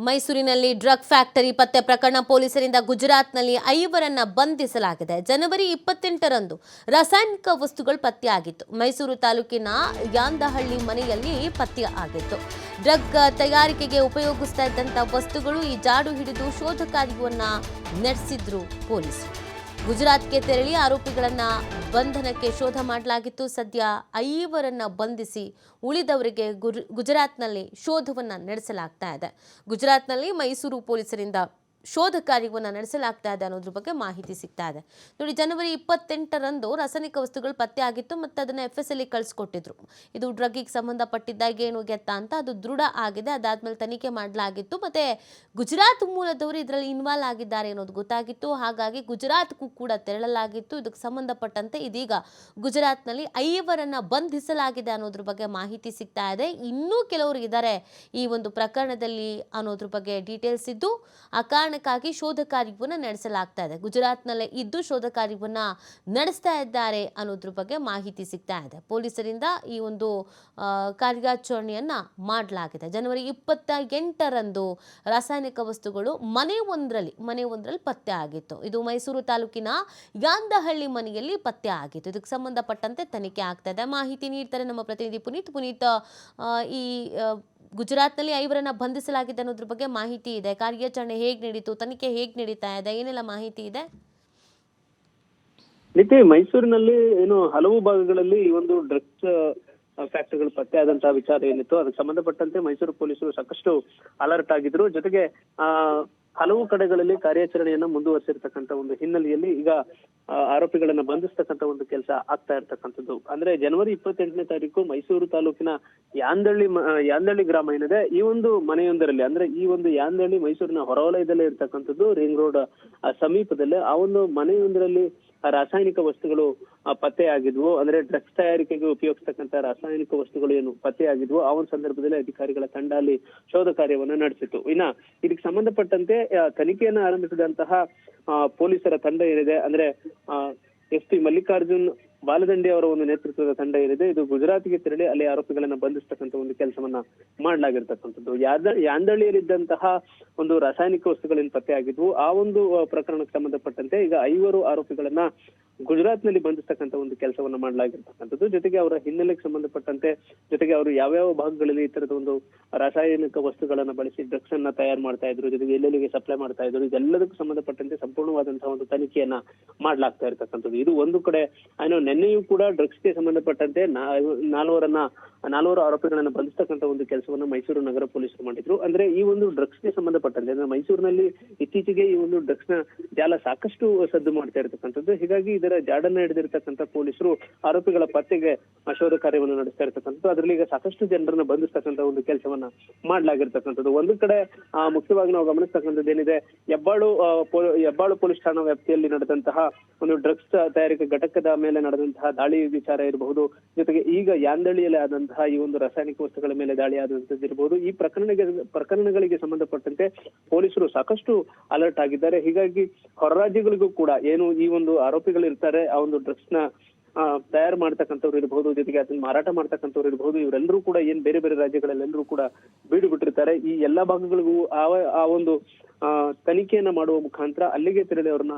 ಮೈಸೂರಿನಲ್ಲಿ drug factory ಪತ್ತೆ ಪ್ರಕರಣ ಪೊಲೀಸರಿಂದ ಗುಜರಾತ್ನಲ್ಲಿ 5 ಬಂಧಿಸಲಾಗಿದೆ. ಜನವರಿ 28ರಂದು ರಾಸಾಯನಿಕ ವಸ್ತುಗಳು ಪತ್ತೆಯಾಗಿತ್ತು. ಮೈಸೂರು ತಾಲೂಕಿನ ಯಾಂದಹಳ್ಳಿ ಮನೆಯಲ್ಲಿ ಪತ್ತೆಯಾಗಿತ್ತು. ಡ್ರಗ್ ತಯಾರಿಕೆಗೆ ಉಪಯೋಗಿಸ್ತಾ ಇದ್ದಂಥ ವಸ್ತುಗಳು ಈ ಜಾಡು ಹಿಡಿದು ಶೋಧ ಕಾರ್ಯವನ್ನ ನಡೆಸಿದ್ರು ಪೊಲೀಸರು. ಗುಜರಾತ್ಗೆ ತೆರಳಿ ಆರೋಪಿಗಳನ್ನ ಬಂಧನಕ್ಕೆ ಶೋಧ ಮಾಡಲಾಗಿತ್ತು. ಸದ್ಯ 5 ಬಂಧಿಸಿ ಉಳಿದವರಿಗೆ ಗುಜರಾತ್ನಲ್ಲಿ ಶೋಧವನ್ನ ನಡೆಸಲಾಗ್ತಾ ಇದೆ. ಗುಜರಾತ್ನಲ್ಲಿ ಮೈಸೂರು ಪೊಲೀಸರಿಂದ ಶೋಧ ಕಾರ್ಯವನ್ನು ನಡೆಸಲಾಗ್ತಾ ಇದೆ ಅನ್ನೋದ್ರ ಬಗ್ಗೆ ಮಾಹಿತಿ ಸಿಗ್ತಾ ಇದೆ. ನೋಡಿ, ಜನವರಿ 28ರಂದು ರಾಸಾಯನಿಕ ವಸ್ತುಗಳು ಪತ್ತೆ ಆಗಿತ್ತು ಮತ್ತು ಅದನ್ನು FSL ಕಳಿಸ್ಕೊಟ್ಟಿದ್ರು. ಇದು ಡ್ರಗ್ಗಿಗೆ ಸಂಬಂಧಪಟ್ಟಿದ್ದಾಗ ಏನು ಗೆತ್ತಾ ಅಂತ ಅದು ದೃಢ ಆಗಿದೆ. ಅದಾದ್ಮೇಲೆ ತನಿಖೆ ಮಾಡಲಾಗಿತ್ತು. ಮತ್ತೆ ಗುಜರಾತ್ ಮೂಲದವರು ಇದರಲ್ಲಿ ಇನ್ವಾಲ್ವ್ ಆಗಿದ್ದಾರೆ ಅನ್ನೋದು ಗೊತ್ತಾಗಿತ್ತು. ಹಾಗಾಗಿ ಗುಜರಾತ್ಗೂ ಕೂಡ ತೆರಳಲಾಗಿತ್ತು. ಇದಕ್ಕೆ ಸಂಬಂಧಪಟ್ಟಂತೆ ಇದೀಗ ಗುಜರಾತ್ನಲ್ಲಿ 5 ಬಂಧಿಸಲಾಗಿದೆ ಅನ್ನೋದ್ರ ಬಗ್ಗೆ ಮಾಹಿತಿ ಸಿಗ್ತಾ ಇದೆ. ಇನ್ನೂ ಕೆಲವರು ಇದ್ದಾರೆ ಈ ಒಂದು ಪ್ರಕರಣದಲ್ಲಿ ಅನ್ನೋದ್ರ ಬಗ್ಗೆ ಡೀಟೇಲ್ಸ್ ಇದ್ದು ಆ ಕಾರಣಕ್ಕಾಗಿ ಶೋಧ ಕಾರ್ಯವನ್ನು ನಡೆಸಲಾಗ್ತಾ ಇದೆ. ಗುಜರಾತ್ನಲ್ಲೇ ಇದ್ದು ಶೋಧ ಕಾರ್ಯವನ್ನ ನಡೆಸ್ತಾ ಇದ್ದಾರೆ ಅನ್ನೋದ್ರ ಬಗ್ಗೆ ಮಾಹಿತಿ ಸಿಗ್ತಾ ಇದೆ. ಪೊಲೀಸರಿಂದ ಈ ಒಂದು ಕಾರ್ಯಾಚರಣೆಯನ್ನ ಮಾಡಲಾಗಿದೆ. ಜನವರಿ 28ರಂದು ರಾಸಾಯನಿಕ ವಸ್ತುಗಳು ಮನೆಯೊಂದರಲ್ಲಿ ಪತ್ತೆ ಆಗಿತ್ತು. ಇದು ಮೈಸೂರು ತಾಲೂಕಿನ ಯಾಂದಹಳ್ಳಿ ಮನೆಯಲ್ಲಿ ಪತ್ತೆ ಆಗಿತ್ತು. ಇದಕ್ಕೆ ಸಂಬಂಧಪಟ್ಟಂತೆ ತನಿಖೆ ಆಗ್ತಾ ಇದೆ. ಮಾಹಿತಿ ನೀಡ್ತಾರೆ ನಮ್ಮ ಪ್ರತಿನಿಧಿ ಪುನೀತ್. ಈ ಗುಜರಾತ್ನಲ್ಲಿ 5 ಬಂಧಿಸಲಾಗಿದೆ ಅನ್ನೋದ್ರ ಬಗ್ಗೆ ಮಾಹಿತಿ ಇದೆ. ಕಾರ್ಯಾಚರಣೆ ಹೇಗೆ ನಡೀತು, ತನಿಖೆ ಹೇಗೆ ನಡೀತಾ ಇದೆ, ಏನೆಲ್ಲ ಮಾಹಿತಿ ಇದೆ? ನಿತಿ, ಮೈಸೂರಿನಲ್ಲಿ ಏನು ಹಲವು ಭಾಗಗಳಲ್ಲಿ ಈ ಒಂದು ಡ್ರಗ್ಸ್ ಫ್ಯಾಕ್ಟರಿಗಳು ಪತ್ತೆ ಆದಂತಹ ವಿಚಾರ ಏನಿತ್ತು ಅದಕ್ಕೆ ಸಂಬಂಧಪಟ್ಟಂತೆ ಮೈಸೂರು ಪೊಲೀಸರು ಸಾಕಷ್ಟು ಅಲರ್ಟ್ ಆಗಿದ್ರು. ಜೊತೆಗೆ ಹಲವು ಕಡೆಗಳಲ್ಲಿ ಕಾರ್ಯಾಚರಣೆಯನ್ನ ಮುಂದುವರಿಸಿರ್ತಕ್ಕಂಥ ಒಂದು ಹಿನ್ನೆಲೆಯಲ್ಲಿ ಈಗ ಆರೋಪಿಗಳನ್ನ ಬಂಧಿಸ್ತಕ್ಕಂಥ ಒಂದು ಕೆಲಸ ಆಗ್ತಾ ಇರ್ತಕ್ಕಂಥದ್ದು. ಅಂದ್ರೆ ಜನವರಿ 28ನೇ ತಾರೀಕು ಮೈಸೂರು ತಾಲೂಕಿನ ಯಾಂದಳ್ಳಿ ಗ್ರಾಮ ಏನಿದೆ, ಈ ಒಂದು ಮನೆಯೊಂದರಲ್ಲಿ, ಅಂದ್ರೆ ಈ ಒಂದು ಯಾಂದಳ್ಳಿ ಮೈಸೂರಿನ ಹೊರವಲಯದಲ್ಲೇ ಇರ್ತಕ್ಕಂಥದ್ದು, ರಿಂಗ್ ರೋಡ್ ಸಮೀಪದಲ್ಲೇ ಆ ಒಂದು ಮನೆಯೊಂದರಲ್ಲಿ ರಾಸಾಯನಿಕ ವಸ್ತುಗಳು ಪತ್ತೆಯಾಗಿದ್ವು. ಅಂದ್ರೆ ಡ್ರಗ್ಸ್ ತಯಾರಿಕೆಗೆ ಉಪಯೋಗಿಸ್ತಕ್ಕಂಥ ರಾಸಾಯನಿಕ ವಸ್ತುಗಳು ಏನು ಪತ್ತೆಯಾಗಿದ್ವು. ಆ ಒಂದು ಸಂದರ್ಭದಲ್ಲಿ ಅಧಿಕಾರಿಗಳ ತಂಡ ಅಲ್ಲಿ ಶೋಧ ಕಾರ್ಯವನ್ನ ನಡೆಸಿತ್ತು. ಇನ್ನ ಇದಕ್ಕೆ ಸಂಬಂಧಪಟ್ಟಂತೆ ತನಿಖೆಯನ್ನ ಆರಂಭಿಸಿದಂತಹ ಪೊಲೀಸರ ತಂಡ ಏನಿದೆ, ಅಂದ್ರೆ SP ಮಲ್ಲಿಕಾರ್ಜುನ್ ಬಾಲದಂಡಿ ಅವರ ಒಂದು ನೇತೃತ್ವದ ತಂಡ ಏನಿದೆ, ಇದು ಗುಜರಾತ್ಗೆ ತೆರಳಿ ಅಲ್ಲಿ ಆರೋಪಿಗಳನ್ನ ಬಂಧಿಸ್ತಕ್ಕಂಥ ಒಂದು ಕೆಲಸವನ್ನ ಮಾಡಲಾಗಿರ್ತಕ್ಕಂಥದ್ದು. ಯಾಂದಳ್ಳಿಯಲ್ಲಿದ್ದಂತಹ ಒಂದು ರಾಸಾಯನಿಕ ವಸ್ತುಗಳೇನು ಪತ್ತೆ ಆಗಿದ್ವು ಆ ಒಂದು ಪ್ರಕರಣಕ್ಕೆ ಸಂಬಂಧಪಟ್ಟಂತೆ ಈಗ 5 ಆರೋಪಿಗಳನ್ನ ಗುಜರಾತ್ನಲ್ಲಿ ಬಂಧಿಸ್ತಕ್ಕಂಥ ಒಂದು ಕೆಲಸವನ್ನ ಮಾಡಲಾಗಿರ್ತಕ್ಕಂಥದ್ದು. ಜೊತೆಗೆ ಅವರ ಹಿನ್ನೆಲೆಗೆ ಸಂಬಂಧಪಟ್ಟಂತೆ, ಜೊತೆಗೆ ಅವರು ಯಾವ್ಯಾವ ಭಾಗಗಳಲ್ಲಿ ಈ ತರದ ಒಂದು ರಾಸಾಯನಿಕ ವಸ್ತುಗಳನ್ನ ಬಳಸಿ ಡ್ರಗ್ಸ್ ಅನ್ನ ತಯಾರು ಮಾಡ್ತಾ ಇದ್ರು, ಜೊತೆಗೆ ಎಲ್ಲೆಲ್ಲಿಗೆ ಸಪ್ಲೈ ಮಾಡ್ತಾ ಇದ್ರು, ಇದೆಲ್ಲದಕ್ಕೂ ಸಂಬಂಧಪಟ್ಟಂತೆ ಸಂಪೂರ್ಣವಾದಂತಹ ಒಂದು ತನಿಖೆಯನ್ನ ಮಾಡ್ಲಾಗ್ತಾ ಇರ್ತಕ್ಕಂಥದ್ದು. ಇದು ಒಂದು ಕಡೆ. ನಿನ್ನೆಯೂ ಕೂಡ ಡ್ರಗ್ಸ್ಗೆ ಸಂಬಂಧಪಟ್ಟಂತೆ 4 ಆರೋಪಿಗಳನ್ನ ಬಂಧಿಸ್ತಕ್ಕಂಥ ಒಂದು ಕೆಲಸವನ್ನ ಮೈಸೂರು ನಗರ ಪೊಲೀಸರು ಮಾಡಿದ್ರು. ಅಂದ್ರೆ ಈ ಒಂದು ಡ್ರಗ್ಸ್ಗೆ ಸಂಬಂಧಪಟ್ಟಂತೆ ಅಂದ್ರೆ ಮೈಸೂರಿನಲ್ಲಿ ಇತ್ತೀಚೆಗೆ ಈ ಒಂದು ಡ್ರಗ್ಸ್ ನ ಜಾಲ ಸಾಕಷ್ಟು ಸದ್ದು ಮಾಡ್ತಾ ಇರ್ತಕ್ಕಂಥದ್ದು. ಹೀಗಾಗಿ ಇದರ ಜಾಡನ್ನ ಹಿಡಿದಿರ್ತಕ್ಕಂಥ ಪೊಲೀಸರು ಆರೋಪಿಗಳ ಪತ್ತೆಗೆ ಶೋಧ ಕಾರ್ಯವನ್ನು ನಡೆಸ್ತಾ ಇರ್ತಕ್ಕಂಥದ್ದು. ಅದರಲ್ಲಿ ಈಗ ಸಾಕಷ್ಟು ಜನರನ್ನ ಬಂಧಿಸ್ತಕ್ಕಂಥ ಒಂದು ಕೆಲಸವನ್ನ ಮಾಡ್ಲಾಗಿರ್ತಕ್ಕಂಥದ್ದು. ಒಂದು ಕಡೆ ಮುಖ್ಯವಾಗಿ ನಾವು ಗಮನಿಸ್ತಕ್ಕಂಥದ್ದು ಏನಿದೆ, ಹೆಬ್ಬಾಳು ಪೊಲೀಸ್ ಠಾಣಾ ವ್ಯಾಪ್ತಿಯಲ್ಲಿ ನಡೆದಂತಹ ಒಂದು ಡ್ರಗ್ಸ್ ತಯಾರಿಕೆ ಘಟಕದ ಮೇಲೆ ನಡೆದಂತಹ ದಾಳಿ ವಿಚಾರ ಇರಬಹುದು, ಜೊತೆಗೆ ಈಗ ಯಾಂದಳ್ಳಿಯಲ್ಲಿ ಆದಂತಹ ಈ ಒಂದು ರಾಸಾಯನಿಕ ವಸ್ತುಗಳ ಮೇಲೆ ದಾಳಿ ಆದಂತದ್ದು ಇರಬಹುದು. ಈ ಪ್ರಕರಣಗಳಿಗೆ ಸಂಬಂಧಪಟ್ಟಂತೆ ಪೊಲೀಸರು ಸಾಕಷ್ಟು ಅಲರ್ಟ್ ಆಗಿದ್ದಾರೆ. ಹೀಗಾಗಿ ಹೊರ ರಾಜ್ಯಗಳಿಗೂ ಕೂಡ ಏನು ಈ ಒಂದು ಆರೋಪಿಗಳು ಇರ್ತಾರೆ, ಆ ಒಂದು ಡ್ರಗ್ಸ್ ನ ತಯಾರು ಮಾಡ್ತಕ್ಕಂಥವ್ರು ಇರಬಹುದು, ಜೊತೆಗೆ ಅದನ್ನ ಮಾರಾಟ ಮಾಡ್ತಕ್ಕಂಥವ್ರು ಇರಬಹುದು, ಇವರೆಲ್ಲರೂ ಕೂಡ ಏನ್ ಬೇರೆ ಬೇರೆ ರಾಜ್ಯಗಳಲ್ಲೆಲ್ಲರೂ ಕೂಡ ಬೀಡು ಬಿಟ್ಟಿರ್ತಾರೆ. ಈ ಎಲ್ಲಾ ಭಾಗಗಳಿಗೂ ಆ ಒಂದು ತನಿಖೆಯನ್ನ ಮಾಡುವ ಮುಖಾಂತರ ಅಲ್ಲಿಗೆ ತೆರಳಿ ಅವ್ರನ್ನ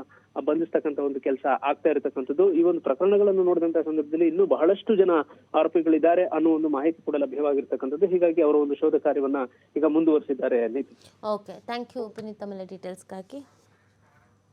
ಬಂಧಿಸ್ತಕ್ಕಂಥ ಒಂದು ಕೆಲಸ ಆಗ್ತಾ ಇರತಕ್ಕಂಥದ್ದು. ಈ ಒಂದು ಪ್ರಕರಣಗಳನ್ನು ನೋಡಿದಂತಹ ಸಂದರ್ಭದಲ್ಲಿ ಇನ್ನೂ ಬಹಳಷ್ಟು ಜನ ಆರೋಪಿಗಳಿದ್ದಾರೆ ಅನ್ನೋ ಒಂದು ಮಾಹಿತಿ ಕೂಡ ಲಭ್ಯವಾಗಿರ್ತಕ್ಕಂಥದ್ದು. ಹೀಗಾಗಿ ಅವರ ಒಂದು ಶೋಧ ಕಾರ್ಯವನ್ನ ಈಗ ಮುಂದುವರಿಸಿದ್ದಾರೆ. ಓಕೆ, ಥ್ಯಾಂಕ್ ಯು ಪುನೀತ್, ತಮ್ಮ ಡೀಟೇಲ್ಸ್ಗಾಗಿ.